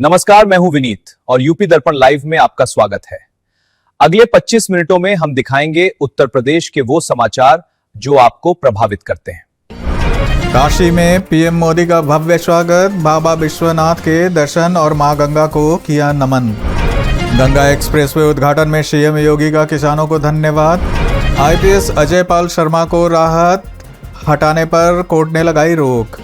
नमस्कार, मैं हूं विनीत और यूपी दर्पण लाइव में आपका स्वागत है। अगले 25 मिनटों में हम दिखाएंगे उत्तर प्रदेश के वो समाचार जो आपको प्रभावित करते हैं। काशी में पीएम मोदी का भव्य स्वागत, बाबा विश्वनाथ के दर्शन और मां गंगा को किया नमन। गंगा एक्सप्रेसवे उद्घाटन में सीएम योगी का किसानों को धन्यवाद। आईपीएस अजय पाल शर्मा को राहत, हटाने पर कोर्ट ने लगाई रोक।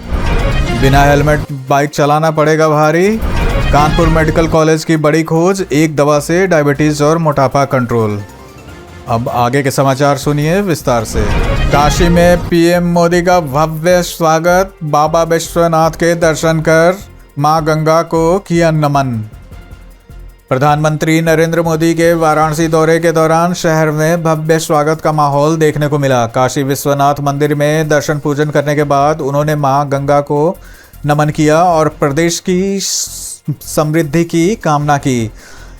बिना हेलमेट बाइक चलाना पड़ेगा भारी। कानपुर मेडिकल कॉलेज की बड़ी खोज, एक दवा से डायबिटीज और मोटापा कंट्रोल। अब आगे के समाचार सुनिए विस्तार से। काशी में पीएम मोदी का भव्य स्वागत, बाबा विश्वनाथ के दर्शन कर मां गंगा को किया नमन। प्रधानमंत्री नरेंद्र मोदी के वाराणसी दौरे के दौरान शहर में भव्य स्वागत का माहौल देखने को मिला। काशी विश्वनाथ मंदिर में दर्शन पूजन करने के बाद उन्होंने मां गंगा को नमन किया और प्रदेश की समृद्धि की कामना की।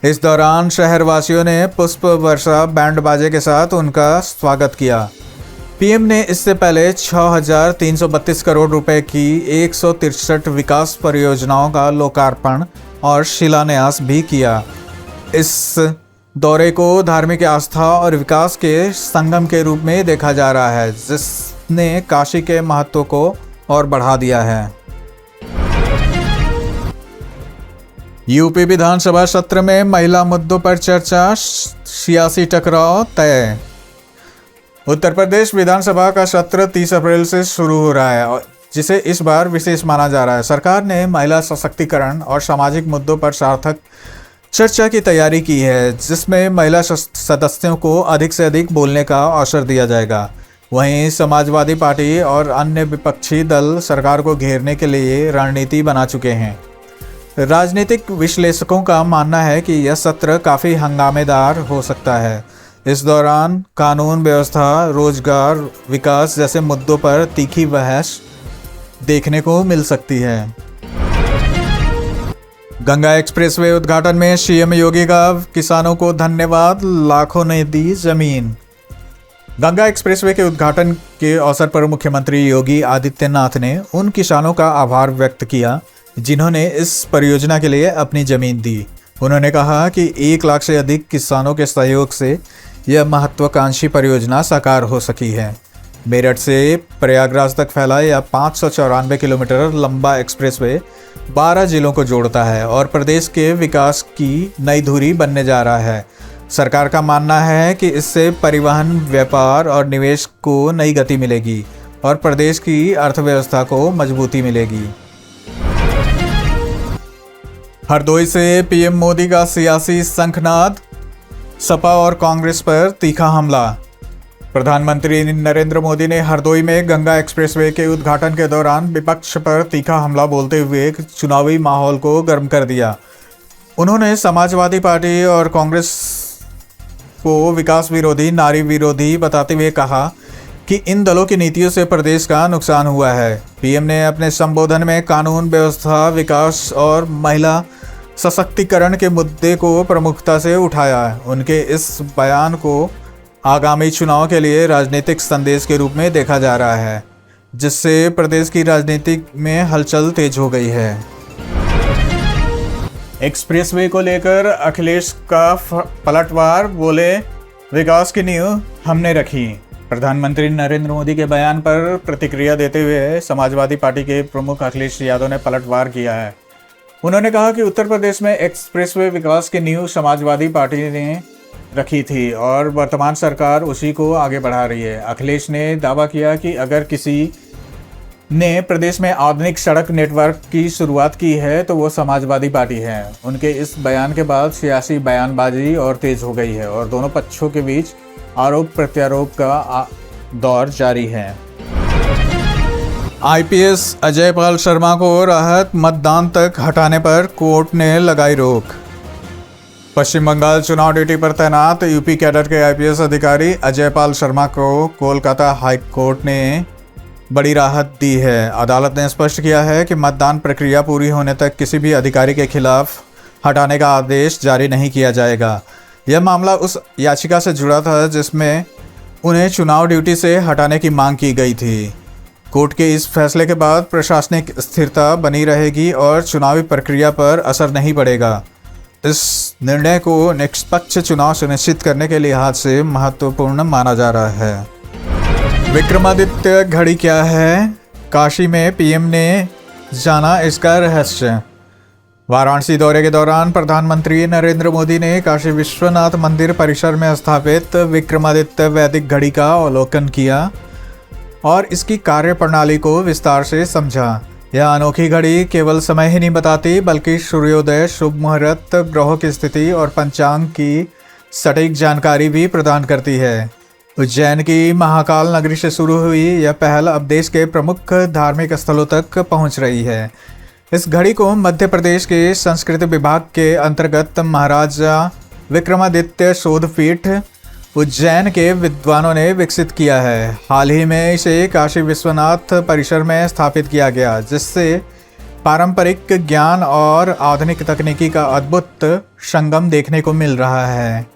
इस दौरान शहरवासियों ने पुष्प वर्षा, बैंड बाजे के साथ उनका स्वागत किया। पीएम ने इससे पहले 6,332 करोड़ रुपए की 163 विकास परियोजनाओं का लोकार्पण और शिलान्यास भी किया। इस दौरे को धार्मिक आस्था और विकास के संगम के रूप में देखा जा रहा है, जिसने काशी के महत्व को और बढ़ा दिया है। यूपी विधानसभा सत्र में महिला मुद्दों पर चर्चा, सियासी टकराव तय। उत्तर प्रदेश विधानसभा का सत्र 30 अप्रैल से शुरू हो रहा है, जिसे इस बार विशेष माना जा रहा है। सरकार ने महिला सशक्तिकरण और सामाजिक मुद्दों पर सार्थक चर्चा की तैयारी की है, जिसमें महिला सदस्यों को अधिक से अधिक बोलने का अवसर दिया जाएगा। वहीं समाजवादी पार्टी और अन्य विपक्षी दल सरकार को घेरने के लिए रणनीति बना चुके हैं। राजनीतिक विश्लेषकों का मानना है कि यह सत्र काफ़ी हंगामेदार हो सकता है। इस दौरान कानून व्यवस्था, रोजगार, विकास जैसे मुद्दों पर तीखी बहस देखने को मिल सकती है। गंगा एक्सप्रेसवे उद्घाटन में सीएम योगी का किसानों को धन्यवाद, लाखों ने दी जमीन। गंगा एक्सप्रेसवे के उद्घाटन के अवसर पर मुख्यमंत्री योगी आदित्यनाथ ने उन किसानों का आभार व्यक्त किया जिन्होंने इस परियोजना के लिए अपनी जमीन दी। उन्होंने कहा कि 1 लाख से अधिक किसानों के सहयोग से यह महत्वाकांक्षी परियोजना साकार हो सकी है। मेरठ से प्रयागराज तक फैला यह 594 किलोमीटर लंबा एक्सप्रेसवे 12 जिलों को जोड़ता है और प्रदेश के विकास की नई धुरी बनने जा रहा है। सरकार का मानना है कि इससे परिवहन, व्यापार और निवेश को नई गति मिलेगी और प्रदेश की अर्थव्यवस्था को मजबूती मिलेगी। हरदोई से पीएम मोदी का सियासी शंखनाद, सपा और कांग्रेस पर तीखा हमला। प्रधानमंत्री नरेंद्र मोदी ने हरदोई में गंगा एक्सप्रेसवे के उद्घाटन के दौरान विपक्ष पर तीखा हमला बोलते हुए चुनावी माहौल को गर्म कर दिया। उन्होंने समाजवादी पार्टी और कांग्रेस को विकास विरोधी, नारी विरोधी बताते हुए कहा कि इन दलों की नीतियों से प्रदेश का नुकसान हुआ है। पीएम ने अपने संबोधन में कानून व्यवस्था, विकास और महिला सशक्तिकरण के मुद्दे को प्रमुखता से उठाया। उनके इस बयान को आगामी चुनाव के लिए राजनीतिक संदेश के रूप में देखा जा रहा है, जिससे प्रदेश की राजनीति में हलचल तेज हो गई है। एक्सप्रेसवे को लेकर अखिलेश का पलटवार, बोले विकास की नींव हमने रखी। प्रधानमंत्री नरेंद्र मोदी के बयान पर प्रतिक्रिया देते हुए समाजवादी पार्टी के प्रमुख अखिलेश यादव ने पलटवार किया है। उन्होंने कहा कि उत्तर प्रदेश में एक्सप्रेसवे विकास की नींव समाजवादी पार्टी ने रखी थी और वर्तमान सरकार उसी को आगे बढ़ा रही है। अखिलेश ने दावा किया कि अगर किसी ने प्रदेश में आधुनिक सड़क नेटवर्क की शुरुआत की है तो वो समाजवादी पार्टी है। उनके इस बयान के बाद सियासी बयानबाजी और तेज हो गई है और दोनों पक्षों के बीच आरोप प्रत्यारोप का दौर जारी है। आईपीएस अजय पाल शर्मा को राहत, मतदान तक हटाने पर कोर्ट ने लगाई रोक। पश्चिम बंगाल चुनाव ड्यूटी पर तैनात यूपी कैडर के आईपीएस अधिकारी अजय पाल शर्मा को कोलकाता हाई कोर्ट ने बड़ी राहत दी है। अदालत ने स्पष्ट किया है कि मतदान प्रक्रिया पूरी होने तक किसी भी अधिकारी के खिलाफ हटाने का आदेश जारी नहीं किया जाएगा। यह मामला उस याचिका से जुड़ा था जिसमें उन्हें चुनाव ड्यूटी से हटाने की मांग की गई थी। कोर्ट के इस फैसले के बाद प्रशासनिक स्थिरता बनी रहेगी और चुनावी प्रक्रिया पर असर नहीं पड़ेगा। इस निर्णय को निष्पक्ष चुनाव सुनिश्चित करने के लिहाज से महत्वपूर्ण माना जा रहा है। विक्रमादित्य घड़ी क्या है? काशी में पीएम ने जाना इसका रहस्य। वाराणसी दौरे के दौरान प्रधानमंत्री नरेंद्र मोदी ने काशी विश्वनाथ मंदिर परिसर में स्थापित विक्रमादित्य वैदिक घड़ी का अवलोकन किया और इसकी कार्यप्रणाली को विस्तार से समझा। यह अनोखी घड़ी केवल समय ही नहीं बताती बल्कि सूर्योदय, शुभ मुहूर्त, ग्रहों की स्थिति और पंचांग की सटीक जानकारी भी प्रदान करती है। उज्जैन की महाकाल नगरी से शुरू हुई यह पहल अब देश के प्रमुख धार्मिक स्थलों तक पहुंच रही है। इस घड़ी को मध्य प्रदेश के संस्कृति विभाग के अंतर्गत महाराजा विक्रमादित्य शोधपीठ उज्जैन के विद्वानों ने विकसित किया है। हाल ही में इसे काशी विश्वनाथ परिसर में स्थापित किया गया, जिससे पारंपरिक ज्ञान और आधुनिक तकनीकी का अद्भुत संगम देखने को मिल रहा है।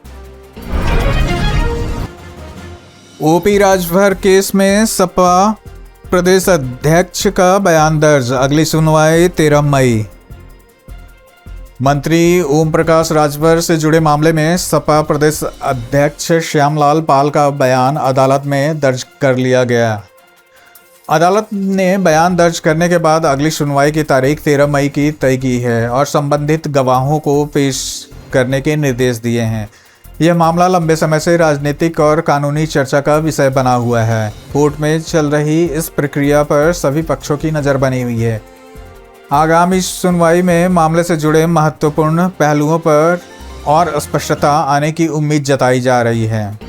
ओपी राजभर केस में सपा प्रदेश अध्यक्ष का बयान दर्ज, अगली सुनवाई 13 मई। मंत्री ओम प्रकाश राजभर से जुड़े मामले में सपा प्रदेश अध्यक्ष श्यामलाल पाल का बयान अदालत में दर्ज कर लिया गया। अदालत ने बयान दर्ज करने के बाद अगली सुनवाई की तारीख 13 मई की तय की है और संबंधित गवाहों को पेश करने के निर्देश दिए हैं। यह मामला लंबे समय से राजनीतिक और कानूनी चर्चा का विषय बना हुआ है। कोर्ट में चल रही इस प्रक्रिया पर सभी पक्षों की नज़र बनी हुई है। आगामी सुनवाई में मामले से जुड़े महत्वपूर्ण पहलुओं पर और स्पष्टता आने की उम्मीद जताई जा रही है।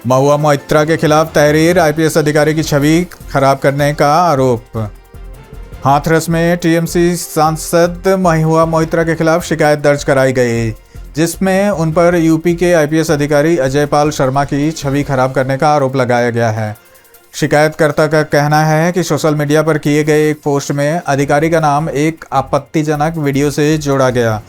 महुआ मोइत्रा के खिलाफ तहरीर, आईपीएस अधिकारी की छवि खराब करने का आरोप। हाथरस में टीएमसी सांसद महुआ मोइत्रा के खिलाफ शिकायत दर्ज कराई गई, जिसमें उन पर यूपी के आईपीएस अधिकारी अजय पाल शर्मा की छवि खराब करने का आरोप लगाया गया है। शिकायतकर्ता का कहना है कि सोशल मीडिया पर किए गए एक पोस्ट में अधिकारी का नाम एक आपत्तिजनक वीडियो से जोड़ा गया।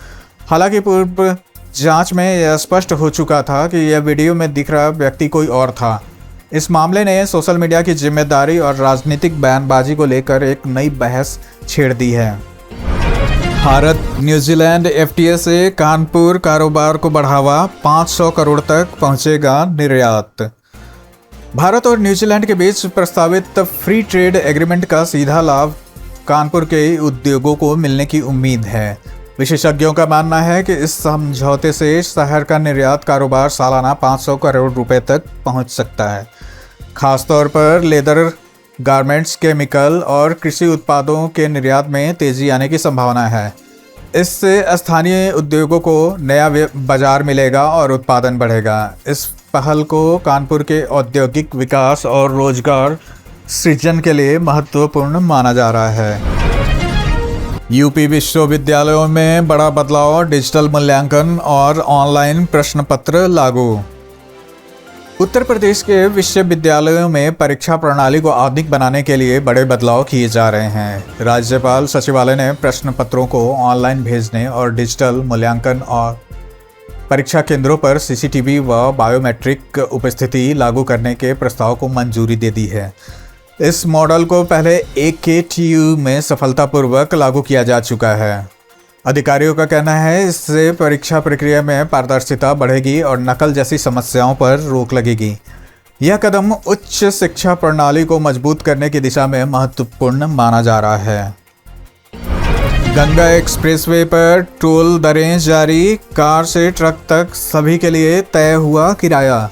हालांकि पूर्व जांच में यह स्पष्ट हो चुका था कि यह वीडियो में दिख रहा व्यक्ति कोई और था। इस मामले ने सोशल मीडिया की जिम्मेदारी और राजनीतिक बयानबाजी को लेकर एक नई बहस छेड़ दी है। भारत न्यूजीलैंड एफटीए से कानपुर कारोबार को बढ़ावा, 500 करोड़ तक पहुंचेगा निर्यात। भारत और न्यूजीलैंड के बीच प्रस्तावित फ्री ट्रेड एग्रीमेंट का सीधा लाभ कानपुर के उद्योगों को मिलने की उम्मीद है। विशेषज्ञों का मानना है कि इस समझौते से शहर का निर्यात कारोबार सालाना 500 करोड़ रुपए तक पहुंच सकता है। खासतौर पर लेदर, गारमेंट्स, केमिकल और कृषि उत्पादों के निर्यात में तेजी आने की संभावना है। इससे स्थानीय उद्योगों को नया बाजार मिलेगा और उत्पादन बढ़ेगा। इस पहल को कानपुर के औद्योगिक विकास और रोजगार सृजन के लिए महत्वपूर्ण माना जा रहा है। यूपी विश्वविद्यालयों में बड़ा बदलाव, डिजिटल मूल्यांकन और ऑनलाइन प्रश्न पत्र लागू। उत्तर प्रदेश के विश्वविद्यालयों में परीक्षा प्रणाली को आधुनिक बनाने के लिए बड़े बदलाव किए जा रहे हैं। राज्यपाल सचिवालय ने प्रश्न पत्रों को ऑनलाइन भेजने और डिजिटल मूल्यांकन और परीक्षा केंद्रों पर सीसीटीवी व बायोमेट्रिक उपस्थिति लागू करने के प्रस्ताव को मंजूरी दे दी है। इस मॉडल को पहले AKTU में सफलतापूर्वक लागू किया जा चुका है। अधिकारियों का कहना है इससे परीक्षा प्रक्रिया में पारदर्शिता बढ़ेगी और नकल जैसी समस्याओं पर रोक लगेगी। यह कदम उच्च शिक्षा प्रणाली को मजबूत करने की दिशा में महत्वपूर्ण माना जा रहा है। गंगा एक्सप्रेसवे पर टोल दरें जारी, कार से ट्रक तक सभी के लिए तय हुआ किराया।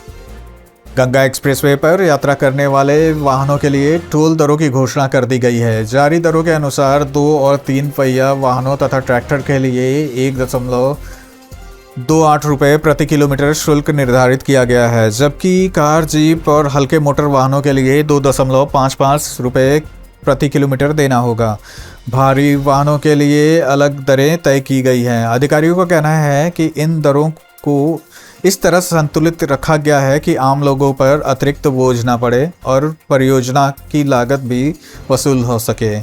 गंगा एक्सप्रेसवे पर यात्रा करने वाले वाहनों के लिए टोल दरों की घोषणा कर दी गई है। जारी दरों के अनुसार 2 और 3 पहिया वाहनों तथा ट्रैक्टर के लिए 1.28 रुपये प्रति किलोमीटर शुल्क निर्धारित किया गया है, जबकि कार, जीप और हल्के मोटर वाहनों के लिए 2.55 रुपये प्रति किलोमीटर देना होगा। भारी वाहनों के लिए अलग दरें तय की गई हैं। अधिकारियों का कहना है कि इन दरों को इस तरह संतुलित रखा गया है कि आम लोगों पर अतिरिक्त बोझ ना पड़े और परियोजना की लागत भी वसूल हो सके।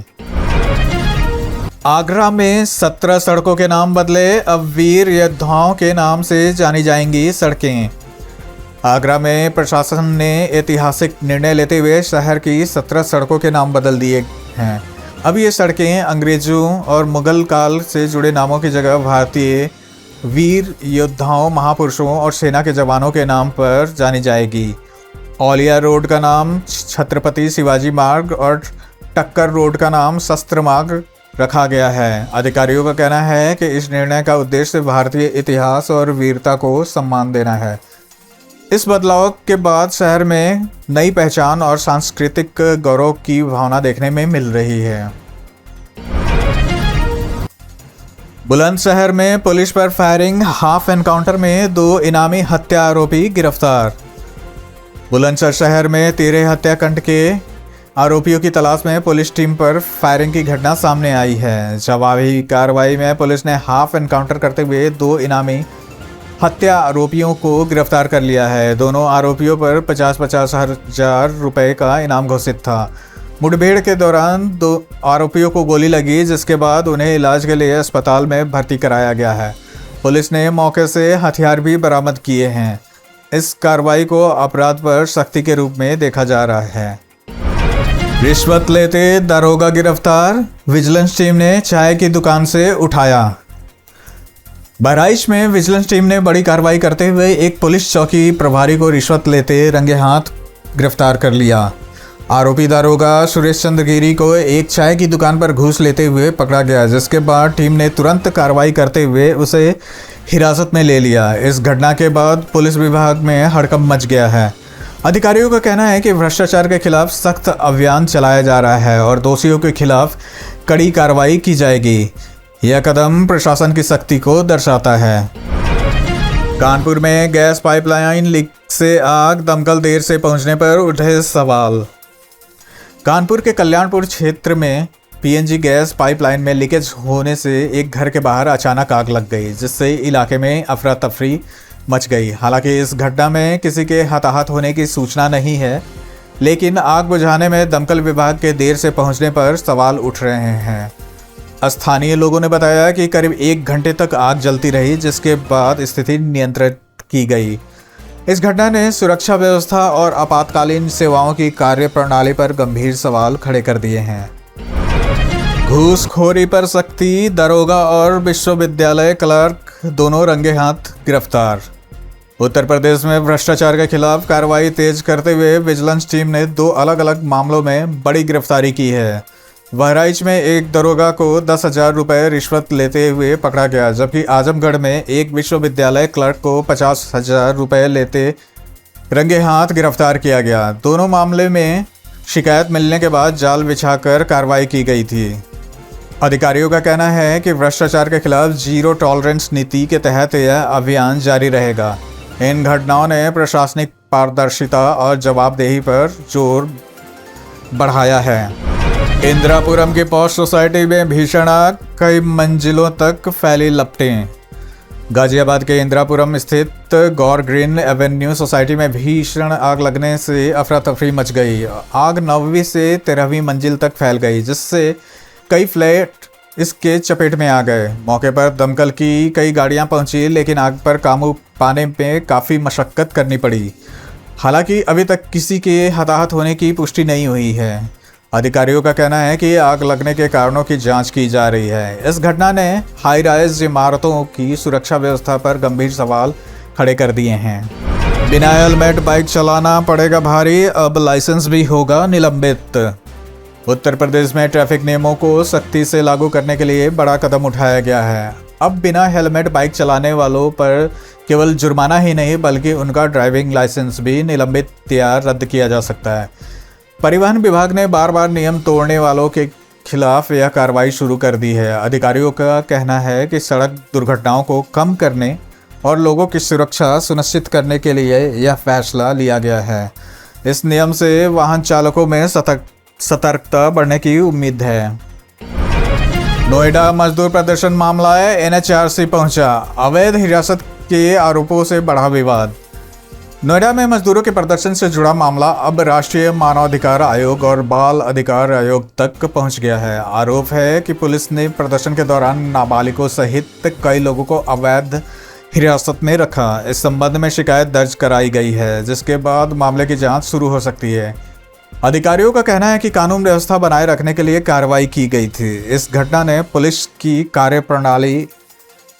आगरा में 17 सड़कों के नाम बदले, अब वीर योद्धाओं के नाम से जानी जाएंगी सड़कें। आगरा में प्रशासन ने ऐतिहासिक निर्णय लेते हुए शहर की 17 सड़कों के नाम बदल दिए हैं। अब ये सड़कें अंग्रेजों और मुगल काल से जुड़े नामों की जगह भारतीय वीर योद्धाओं, महापुरुषों और सेना के जवानों के नाम पर जानी जाएगी। औलिया रोड का नाम छत्रपति शिवाजी मार्ग और टक्कर रोड का नाम शस्त्र मार्ग रखा गया है। अधिकारियों का कहना है कि इस निर्णय का उद्देश्य भारतीय इतिहास और वीरता को सम्मान देना है। इस बदलाव के बाद शहर में नई पहचान और सांस्कृतिक गौरव की भावना देखने में मिल रही है। बुलंदशहर में पुलिस पर फायरिंग, हाफ एनकाउंटर में 2 इनामी हत्या आरोपी गिरफ्तार। बुलंदशहर शहर में 13 हत्याकांड के आरोपियों की तलाश में पुलिस टीम पर फायरिंग की घटना सामने आई है। जवाबी कार्रवाई में पुलिस ने हाफ एनकाउंटर करते हुए 2 इनामी हत्या आरोपियों को गिरफ्तार कर लिया है। दोनों आरोपियों पर 50-50 हजार रुपए का इनाम घोषित था। मुठभेड़ के दौरान 2 आरोपियों को गोली लगी, जिसके बाद उन्हें इलाज के लिए अस्पताल में भर्ती कराया गया है। पुलिस ने मौके से हथियार भी बरामद किए हैं। इस कार्रवाई को अपराध पर सख्ती के रूप में देखा जा रहा है। रिश्वत लेते दरोगा गिरफ्तार, विजिलेंस टीम ने चाय की दुकान से उठाया। बहराइच में विजिलेंस टीम ने बड़ी कार्रवाई करते हुए एक पुलिस चौकी प्रभारी को रिश्वत लेते रंगे हाथ गिरफ्तार कर लिया। आरोपी दारोगा सुरेश चंद्र गिरी को एक चाय की दुकान पर घूस लेते हुए पकड़ा गया, जिसके बाद टीम ने तुरंत कार्रवाई करते हुए उसे हिरासत में ले लिया। इस घटना के बाद पुलिस विभाग में हड़कंप मच गया है। अधिकारियों का कहना है कि भ्रष्टाचार के खिलाफ सख्त अभियान चलाया जा रहा है और दोषियों के खिलाफ कड़ी कार्रवाई की जाएगी। यह कदम प्रशासन की सख्ती को दर्शाता है। कानपुर में गैस पाइपलाइन लीक से आग, दमकल देर से पहुंचने पर उठे सवाल। कानपुर के कल्याणपुर क्षेत्र में पीएनजी गैस पाइपलाइन में लीकेज होने से एक घर के बाहर अचानक आग लग गई, जिससे इलाके में अफरा तफरी मच गई। हालांकि इस घटना में किसी के हताहत होने की सूचना नहीं है, लेकिन आग बुझाने में दमकल विभाग के देर से पहुंचने पर सवाल उठ रहे हैं। स्थानीय लोगों ने बताया कि करीब 1 घंटे तक आग जलती रही, जिसके बाद स्थिति नियंत्रित की गई। इस घटना ने सुरक्षा व्यवस्था और आपातकालीन सेवाओं की कार्य प्रणाली पर गंभीर सवाल खड़े कर दिए हैं। घूसखोरी पर सख्ती, दरोगा और विश्वविद्यालय क्लर्क दोनों रंगे हाथ गिरफ्तार। उत्तर प्रदेश में भ्रष्टाचार के खिलाफ कार्रवाई तेज करते हुए विजिलेंस टीम ने 2 अलग अलग मामलों में बड़ी गिरफ्तारी की है। बहराइच में एक दरोगा को 10,000 रुपये रिश्वत लेते हुए पकड़ा गया, जबकि आजमगढ़ में एक विश्वविद्यालय क्लर्क को 50,000 रुपये लेते रंगे हाथ गिरफ्तार किया गया। दोनों मामले में शिकायत मिलने के बाद जाल बिछाकर कार्रवाई की गई थी। अधिकारियों का कहना है कि भ्रष्टाचार के खिलाफ जीरो टॉलरेंस नीति के तहत यह अभियान जारी रहेगा। इन घटनाओं ने प्रशासनिक पारदर्शिता और जवाबदेही पर जोर बढ़ाया है। इंदिरापुरम की पॉश सोसाइटी में भीषण आग, कई मंजिलों तक फैली लपटें। गाजियाबाद के इंदिरापुरम स्थित गौर ग्रीन एवेन्यू सोसाइटी में भीषण आग लगने से अफरा तफरी मच गई। आग 9वीं से 13वीं मंजिल तक फैल गई, जिससे कई फ्लैट इसके चपेट में आ गए। मौके पर दमकल की कई गाड़ियां पहुंची, लेकिन आग पर काबू पाने में काफ़ी मशक्कत करनी पड़ी। हालांकि अभी तक किसी के हताहत होने की पुष्टि नहीं हुई है। अधिकारियों का कहना है कि आग लगने के कारणों की जांच की जा रही है। इस घटना ने हाई राइज इमारतों की सुरक्षा व्यवस्था पर गंभीर सवाल खड़े कर दिए हैं। बिना हेलमेट बाइक चलाना पड़ेगा भारी, अब लाइसेंस भी होगा निलंबित। उत्तर प्रदेश में ट्रैफिक नियमों को सख्ती से लागू करने के लिए बड़ा कदम उठाया गया है। अब बिना हेलमेट बाइक चलाने वालों पर केवल जुर्माना ही नहीं, बल्कि उनका ड्राइविंग लाइसेंस भी निलंबित या रद्द किया जा सकता है। परिवहन विभाग ने बार बार नियम तोड़ने वालों के खिलाफ यह कार्रवाई शुरू कर दी है। अधिकारियों का कहना है कि सड़क दुर्घटनाओं को कम करने और लोगों की सुरक्षा सुनिश्चित करने के लिए यह फैसला लिया गया है। इस नियम से वाहन चालकों में सतर्कता बढ़ने की उम्मीद है। नोएडा मजदूर प्रदर्शन मामला एनएचआरसी पहुंचा, अवैध हिरासत के आरोपों से बढ़ा विवाद। नोएडा में मजदूरों के प्रदर्शन से जुड़ा मामला अब राष्ट्रीय मानवाधिकार आयोग और बाल अधिकार आयोग तक पहुंच गया है। आरोप है कि पुलिस ने प्रदर्शन के दौरान नाबालिगों सहित कई लोगों को अवैध हिरासत में रखा। इस संबंध में शिकायत दर्ज कराई गई है, जिसके बाद मामले की जांच शुरू हो सकती है। अधिकारियों का कहना है कि कानून व्यवस्था बनाए रखने के लिए कार्रवाई की गई थी। इस घटना ने पुलिस की कार्यप्रणाली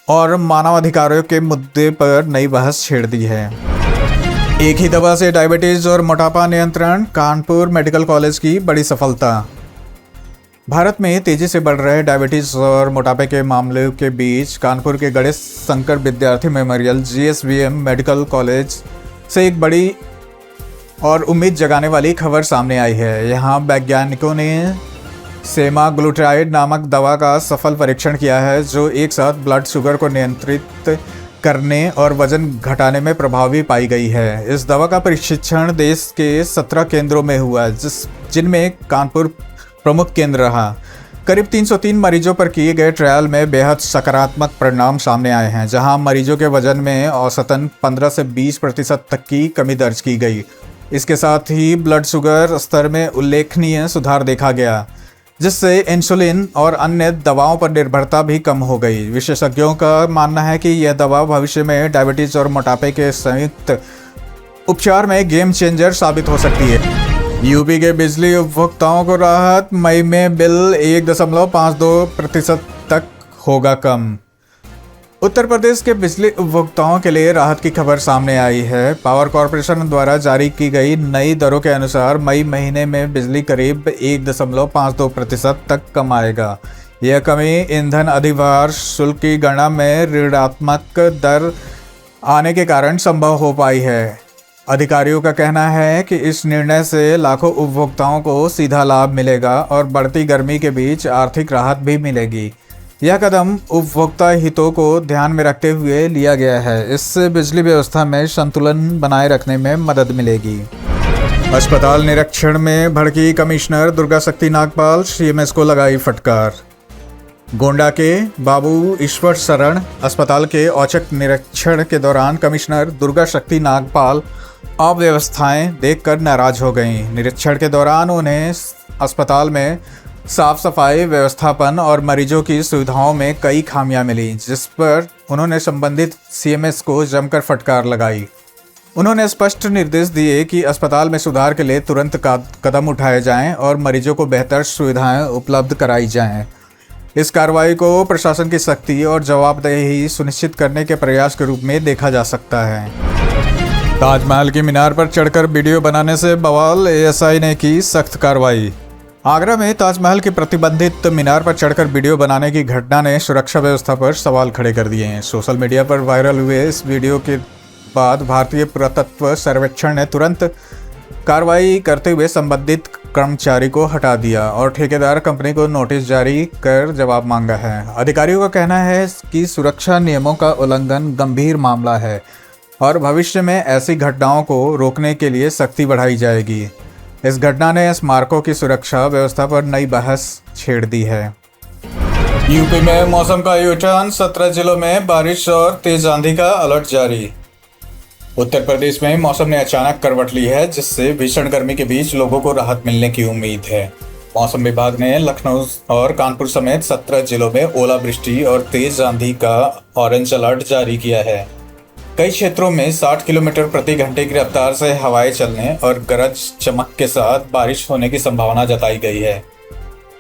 और मानवाधिकारों के मुद्दे पर नई बहस छेड़ दी है। एक ही दवा से डायबिटीज और मोटापा नियंत्रण, कानपुर मेडिकल कॉलेज की बड़ी सफलता। भारत में तेजी से बढ़ रहे डायबिटीज और मोटापे के मामलों के बीच कानपुर के गणेश शंकर विद्यार्थी मेमोरियल GSVM मेडिकल कॉलेज से एक बड़ी और उम्मीद जगाने वाली खबर सामने आई है। यहाँ वैज्ञानिकों ने सेमाग्लुटाइड नामक दवा का सफल परीक्षण किया है, जो एक साथ ब्लड शुगर को नियंत्रित करने और वजन घटाने में प्रभावी पाई गई है। इस दवा का परीक्षण देश के 17 केंद्रों में हुआ, जिनमें कानपुर प्रमुख केंद्र रहा। करीब 303 मरीजों पर किए गए ट्रायल में बेहद सकारात्मक परिणाम सामने आए हैं, जहां मरीजों के वजन में औसतन 15 से 20% तक की कमी दर्ज की गई। इसके साथ ही ब्लड शुगर स्तर में उल्लेखनीय सुधार देखा गया, जिससे इंसुलिन और अन्य दवाओं पर निर्भरता भी कम हो गई। विशेषज्ञों का मानना है कि यह दवा भविष्य में डायबिटीज और मोटापे के संयुक्त उपचार में गेम चेंजर साबित हो सकती है। यूपी के बिजली उपभोक्ताओं को राहत, मई में बिल 1.52% तक होगा कम। उत्तर प्रदेश के बिजली उपभोक्ताओं के लिए राहत की खबर सामने आई है। पावर कॉरपोरेशन द्वारा जारी की गई नई दरों के अनुसार मई महीने में बिजली करीब 1.52% तक कम आएगा। यह कमी ईंधन अधिभार शुल्क की गणना में ऋणात्मक दर आने के कारण संभव हो पाई है। अधिकारियों का कहना है कि इस निर्णय से लाखों उपभोक्ताओं को सीधा लाभ मिलेगा और बढ़ती गर्मी के बीच आर्थिक राहत भी मिलेगी। यह कदम उपभोक्ता हितों को ध्यान में रखते हुए लिया गया है। इससे बिजली व्यवस्था में संतुलन बनाए रखने में मदद मिलेगी। अस्पताल निरीक्षण में भड़की कमिश्नर दुर्गा शक्ति नागपाल, CMS को लगाई फटकार। गोंडा के बाबू ईश्वर शरण अस्पताल के औचक निरीक्षण के दौरान कमिश्नर दुर्गा शक्ति नागपाल अव्यवस्थाएं देखकर नाराज हो गईं। निरीक्षण के दौरान उन्हें अस्पताल में साफ सफाई, व्यवस्थापन और मरीजों की सुविधाओं में कई खामियां मिली, जिस पर उन्होंने संबंधित CMS को जमकर फटकार लगाई। उन्होंने स्पष्ट निर्देश दिए कि अस्पताल में सुधार के लिए तुरंत कदम उठाए जाएं और मरीजों को बेहतर सुविधाएं उपलब्ध कराई जाएं। इस कार्रवाई को प्रशासन की सख्ती और जवाबदेही सुनिश्चित करने के प्रयास के रूप में देखा जा सकता है। ताजमहल की मीनार पर चढ़कर वीडियो बनाने से बवाल, ASI ने की सख्त कार्रवाई। आगरा में ताजमहल की प्रतिबंधित मीनार पर चढ़कर वीडियो बनाने की घटना ने सुरक्षा व्यवस्था पर सवाल खड़े कर दिए हैं। सोशल मीडिया पर वायरल हुए इस वीडियो के बाद भारतीय पुरातत्व सर्वेक्षण ने तुरंत कार्रवाई करते हुए संबंधित कर्मचारी को हटा दिया और ठेकेदार कंपनी को नोटिस जारी कर जवाब मांगा है। अधिकारियों का कहना है कि सुरक्षा नियमों का उल्लंघन गंभीर मामला है और भविष्य में ऐसी घटनाओं को रोकने के लिए सख्ती बढ़ाई जाएगी। इस घटना ने स्मारकों की सुरक्षा व्यवस्था पर नई बहस छेड़ दी है। यूपी में मौसम का U-टर्न, 17 जिलों में बारिश और तेज आंधी का अलर्ट जारी। उत्तर प्रदेश में मौसम ने अचानक करवट ली है, जिससे भीषण गर्मी के बीच लोगों को राहत मिलने की उम्मीद है। मौसम विभाग ने लखनऊ और कानपुर समेत 17 जिलों में ओलावृष्टि और तेज आंधी का ऑरेंज अलर्ट जारी किया है। कई क्षेत्रों में 60 किलोमीटर प्रति घंटे की रफ्तार से हवाएं चलने और गरज चमक के साथ बारिश होने की संभावना जताई गई है।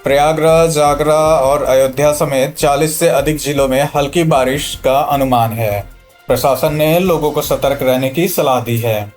प्रयागराज, आगरा और अयोध्या समेत 40 से अधिक जिलों में हल्की बारिश का अनुमान है। प्रशासन ने लोगों को सतर्क रहने की सलाह दी है।